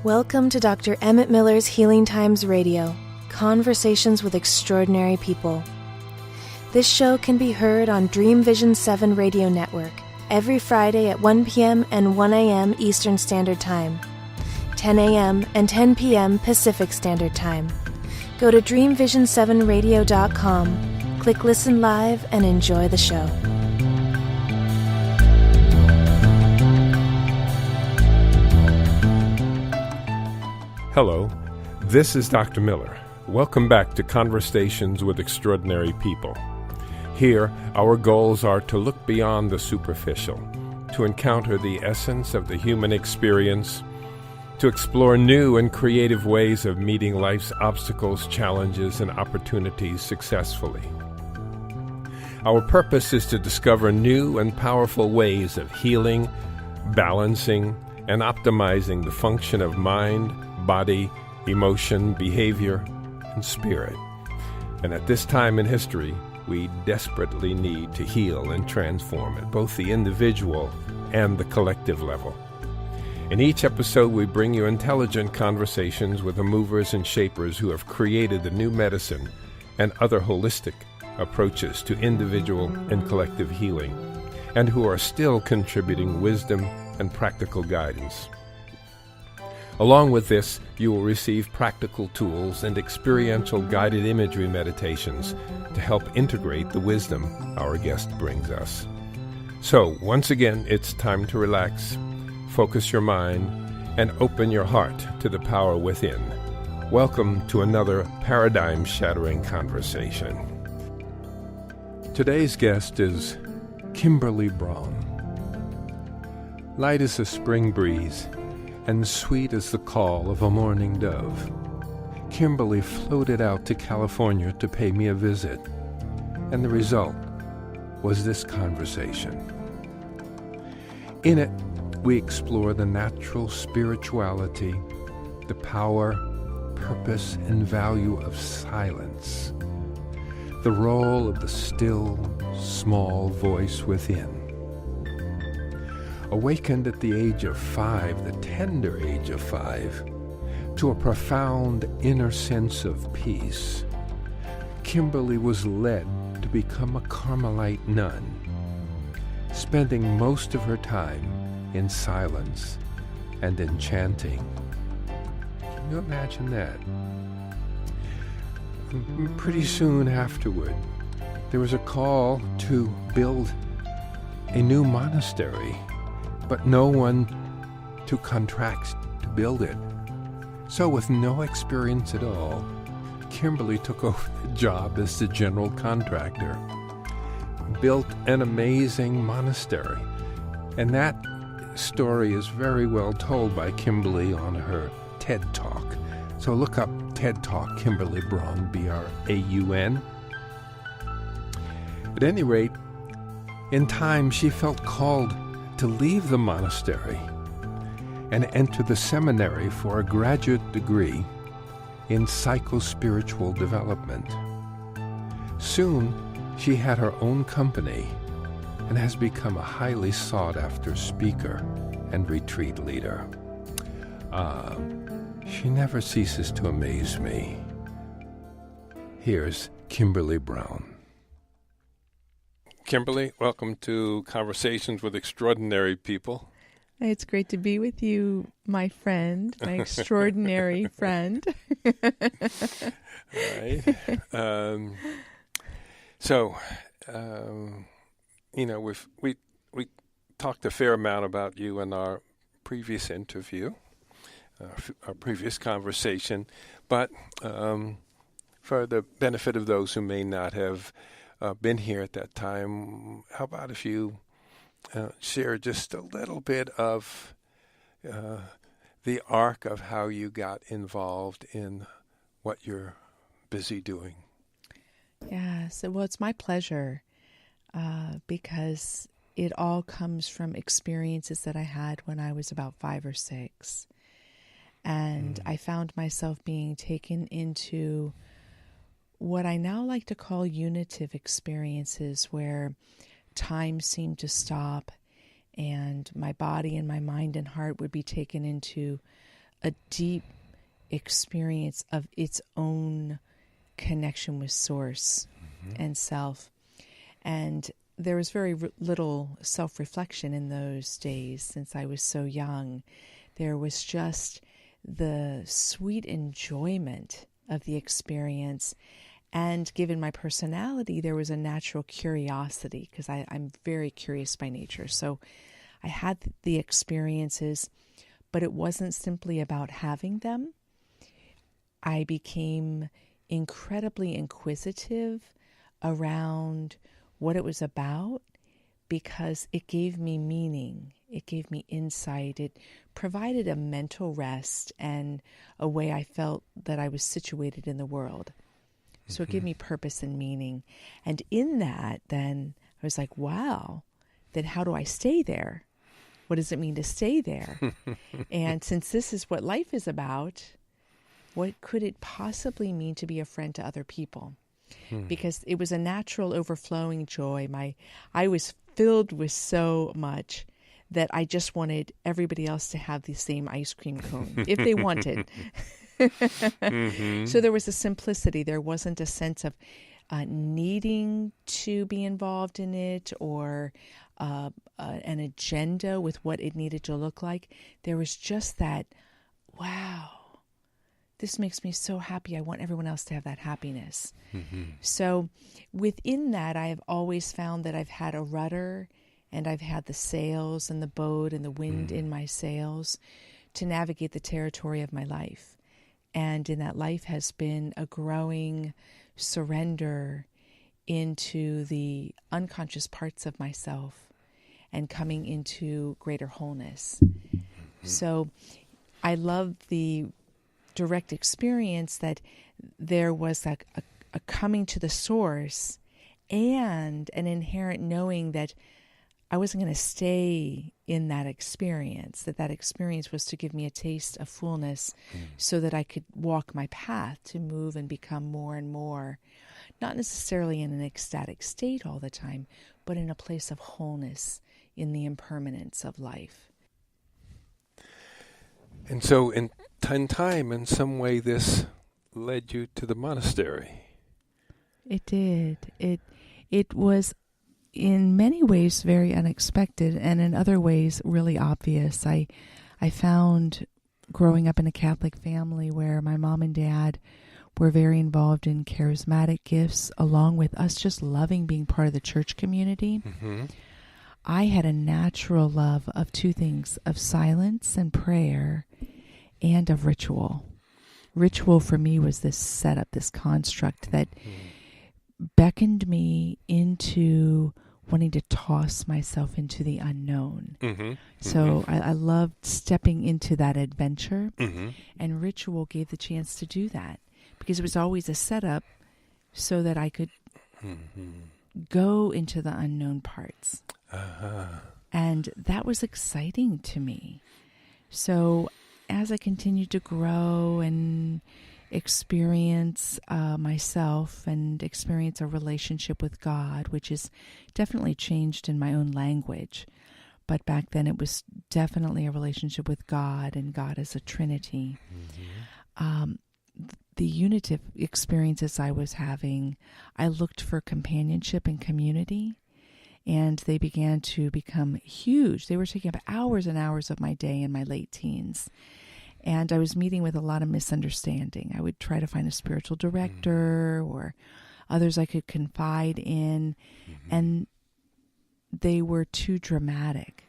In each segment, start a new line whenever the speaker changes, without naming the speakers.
Welcome to Dr. Emmett Miller's Healing Times Radio, Conversations with Extraordinary People. This show can be heard on Dream Vision 7 Radio Network every Friday at 1 p.m. and 1 a.m. Eastern Standard Time, 10 a.m. and 10 p.m. Pacific Standard Time. Go to dreamvision7radio.com, click Listen Live, and enjoy the show.
Hello, this is Dr. Miller. Welcome back to Conversations with Extraordinary People. Here, our goals are to look beyond the superficial, to encounter the essence of the human experience, to explore new and creative ways of meeting life's obstacles, challenges, and opportunities successfully. Our purpose is to discover new and powerful ways of healing, balancing, and optimizing the function of mind, body, emotion, behavior, and spirit. And at this time in history, we desperately need to heal and transform at both the individual and the collective level. In each episode, we bring you intelligent conversations with the movers and shapers who have created the new medicine and other holistic approaches to individual and collective healing, and who are still contributing wisdom and practical guidance. Along with this, you will receive practical tools and experiential guided imagery meditations to help integrate the wisdom our guest brings us. So, once again, it's time to relax, focus your mind, and open your heart to the power within. Welcome to another paradigm-shattering conversation. Today's guest is Kimberly Braun. Light as a spring breeze, and sweet as the call of a morning dove, Kimberly floated out to California to pay me a visit, and the result was this conversation. In it, we explore the natural spirituality, the power, purpose, and value of silence, the role of the still, small voice within. Awakened at the age of 5, the tender age of 5, to a profound inner sense of peace, Kimberly was led to become a Carmelite nun, spending most of her time in silence and in chanting. Can you imagine that? Pretty soon afterward, there was a call to build a new monastery, but no one to contract to build it. So with no experience at all, Kimberly took over the job as the general contractor, built an amazing monastery. And that story is very well told by Kimberly on her TED Talk. So look up TED Talk, Kimberly Braun, B-R-A-U-N. At any rate, in time she felt called to leave the monastery and enter the seminary for a graduate degree in psycho-spiritual development. Soon, she had her own company and has become a highly sought-after speaker and retreat leader. She never ceases to amaze me. Here's Kimberly Braun. Kimberly, welcome to Conversations with Extraordinary People.
It's great to be with you, my friend, my extraordinary friend.
Right. We talked a fair amount about you in our previous interview, our previous conversation, but for the benefit of those who may not have been here at that time, how about if you share just a little bit of the arc of how you got involved in what you're busy doing?
Yes, well, it's my pleasure because it all comes from experiences that I had when I was about 5 or 6. And I found myself being taken into what I now like to call unitive experiences, where time seemed to stop and my body and my mind and heart would be taken into a deep experience of its own connection with source and self. And there was very little self-reflection in those days since I was so young. There was just the sweet enjoyment of the experience. And given my personality, there was a natural curiosity because I'm very curious by nature. So I had the experiences, but it wasn't simply about having them. I became incredibly inquisitive around what it was about because it gave me meaning. It gave me insight. It provided a mental rest and a way I felt that I was situated in the world. So it gave me purpose and meaning. And in that, then I was like, wow, then how do I stay there? What does it mean to stay there? And since this is what life is about, what could it possibly mean to be a friend to other people? Because it was a natural overflowing joy. I was filled with so much that I just wanted everybody else to have the same ice cream cone if they wanted. So there was a simplicity. There wasn't a sense of needing to be involved in it or an agenda with what it needed to look like. There was just that, wow, this makes me so happy. I want everyone else to have that happiness. So within that, I have always found that I've had a rudder and I've had the sails and the boat and the wind in my sails to navigate the territory of my life. And in that life has been a growing surrender into the unconscious parts of myself and coming into greater wholeness. So I love the direct experience that there was a coming to the source and an inherent knowing that I wasn't going to stay in that experience, that experience was to give me a taste of fullness so that I could walk my path to move and become more and more, not necessarily in an ecstatic state all the time, but in a place of wholeness in the impermanence of life.
And so in time, in some way, this led you to the monastery.
It did. It was in many ways very unexpected and in other ways really obvious. I found growing up in a Catholic family where my mom and dad were very involved in charismatic gifts along with us just loving being part of the church community. I had a natural love of two things, of silence and prayer and of ritual. Ritual for me was this setup, this construct that beckoned me into wanting to toss myself into the unknown. So I loved stepping into that adventure, and ritual gave the chance to do that because it was always a setup so that I could go into the unknown parts. And that was exciting to me. So as I continued to grow and experience myself and experience a relationship with God, which has definitely changed in my own language. But back then it was definitely a relationship with God and God as a Trinity. The unitive experiences I was having, I looked for companionship and community, and they began to become huge. They were taking up hours and hours of my day in my late teens. And I was meeting with a lot of misunderstanding. I would try to find a spiritual director or others I could confide in, and they were too dramatic.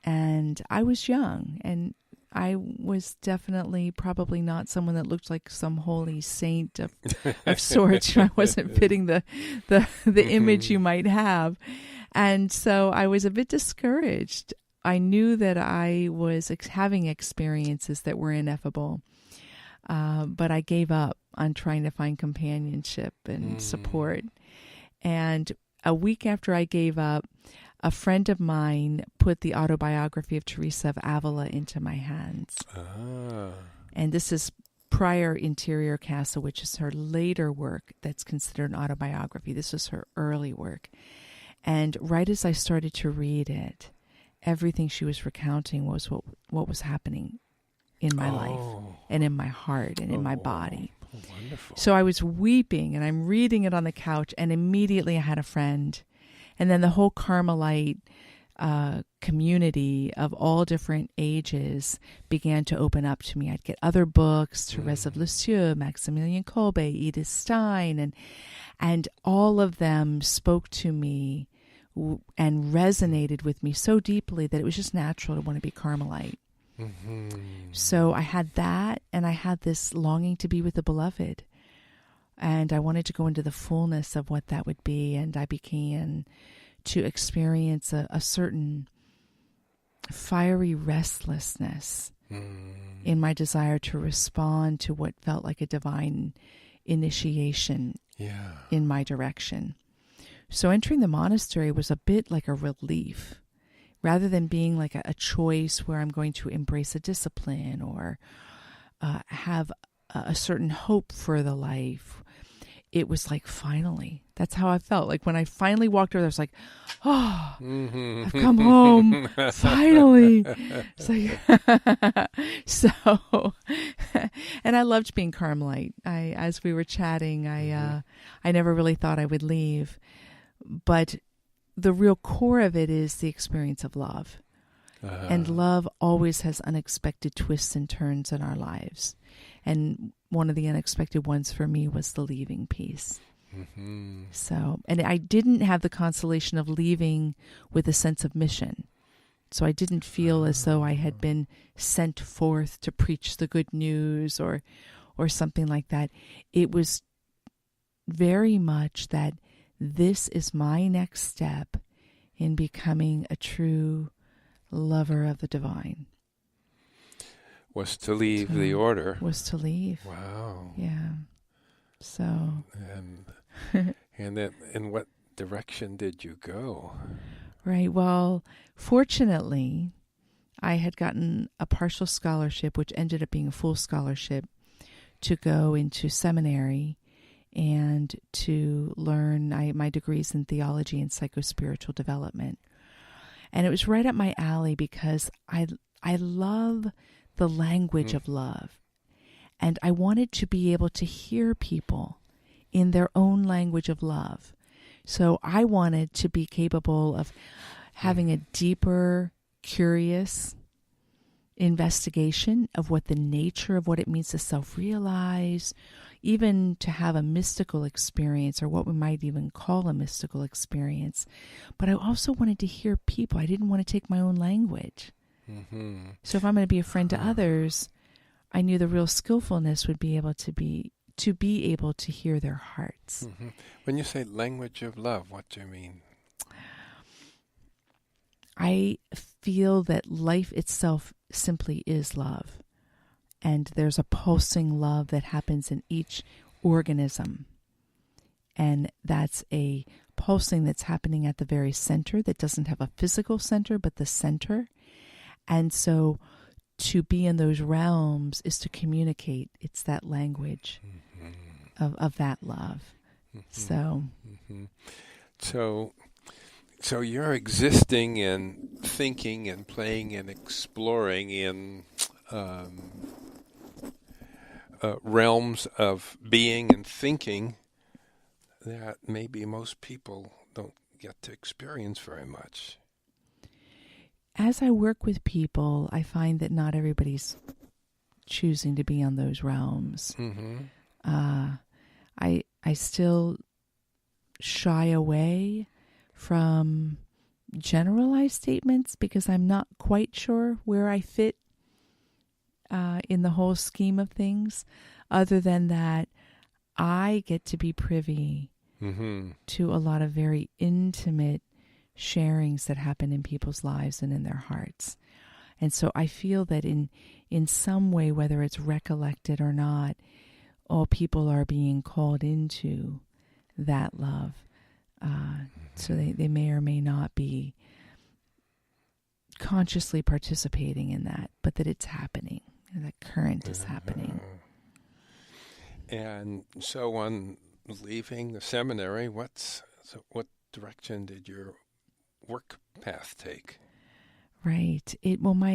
And I was young, and I was definitely probably not someone that looked like some holy saint of sorts. I wasn't fitting the image you might have. And so I was a bit discouraged. I knew that I was having experiences that were ineffable, but I gave up on trying to find companionship and support. And a week after I gave up, a friend of mine put the autobiography of Teresa of Avila into my hands. And this is prior Interior Castle, which is her later work that's considered an autobiography. This was her early work. And right as I started to read it, everything she was recounting was what was happening in my life and in my heart and in my body.
Wonderful.
So I was weeping, and I'm reading it on the couch, and immediately I had a friend. And then the whole Carmelite community of all different ages began to open up to me. I'd get other books, Thérèse of Lisieux, Maximilien Kolbe, Edith Stein, and all of them spoke to me and resonated with me so deeply that it was just natural to want to be Carmelite.
Mm-hmm.
So I had that, and I had this longing to be with the beloved. And I wanted to go into the fullness of what that would be, and I began to experience a certain fiery restlessness in my desire to respond to what felt like a divine initiation in my direction. So entering the monastery was a bit like a relief, rather than being like a choice where I'm going to embrace a discipline or have a certain hope for the life. It was like, finally, that's how I felt. Like when I finally walked over, I was like, oh, I've come home, finally. It's like, so, and I loved being Carmelite. As we were chatting, I never really thought I would leave. But the real core of it is the experience of love. And love always has unexpected twists and turns in our lives. And one of the unexpected ones for me was the leaving piece. Mm-hmm. So, and I didn't have the consolation of leaving with a sense of mission. So I didn't feel as though I had been sent forth to preach the good news or something like that. It was very much that this is my next step in becoming a true lover of the divine.
Was to leave the order.
Was to leave.
Wow.
Yeah. So.
And then, in what direction did you go?
Right. Well, fortunately, I had gotten a partial scholarship, which ended up being a full scholarship, to go into seminary and to learn my degrees in theology and psychospiritual development. And it was right up my alley because I love the language of love. And I wanted to be able to hear people in their own language of love. So I wanted to be capable of having a deeper, curious investigation of what the nature of what it means to self-realize, even to have a mystical experience, or what we might even call a mystical experience. But I also wanted to hear people. I didn't want to take my own language. Mm-hmm. So if I'm going to be a friend to others, I knew the real skillfulness would be able to be able to hear their hearts.
Mm-hmm. When you say language of love, what do you mean?
I feel that life itself simply is love. And there's a pulsing love that happens in each organism. And that's a pulsing that's happening at the very center that doesn't have a physical center, but the center. And so to be in those realms is to communicate. It's that language of that love. Mm-hmm.
So you're existing and thinking and playing and exploring in realms of being and thinking that maybe most people don't get to experience very much.
As I work with people, I find that not everybody's choosing to be on those realms. Mm-hmm. I still shy away from generalized statements because I'm not quite sure where I fit in the whole scheme of things, other than that I get to be privy to a lot of very intimate sharings that happen in people's lives and in their hearts. And so I feel that in some way, whether it's recollected or not, all people are being called into that love. So they may or may not be consciously participating in that, but that it's happening. That current is happening.
And so on leaving the seminary, what direction did your work path take?
Right. My